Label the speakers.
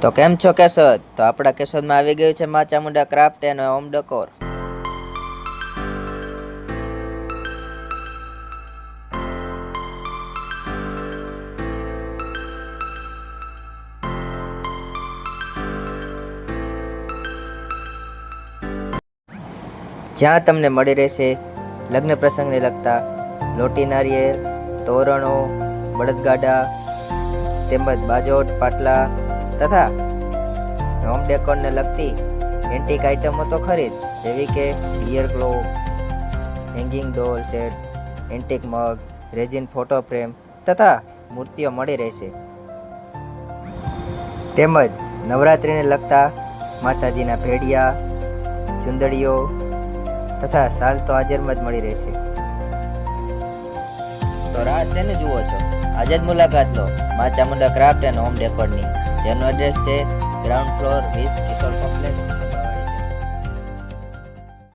Speaker 1: તો કેમ છો કેશોદ? તો આપણા કેશોદમાં આવી ગયું છે મા Chamunda craft and home decor. જ્યાં તમને મળી રહેશે લગ્ન પ્રસંગને લગતા લોટી નારિયેળ, તોરણો, બળદગાડા તેમજ બાજોટ, પાટલા તથા હોમ ડેકોરને લગતી એન્ટિક આઇટમો તો ખરી જ, જેવી કે ઈયર ગ્લો, હેંગિંગ ડોલ સેટ, એન્ટિક મગ, રેઝિન ફોટો ફ્રેમ તથા મૂર્તિઓ મળી રહેશે. તેમજ નવરાત્રિને લગતા માતાજીના ભેડિયા, ચુંદડીઓ તથા સાલ તો હાજરમાં જ મળી રહેશે. તો રાહ શેને જુઓ છો? આજે જ મુલાકાત લો મા ચામુંડા ક્રાફ્ટ એન્ડ હોમ ડેકોરની, જેનો એડ્રેસ છે ગ્રાઉન્ડ ફ્લોર 20 કિશોર કોમ્પ્લેક્સ,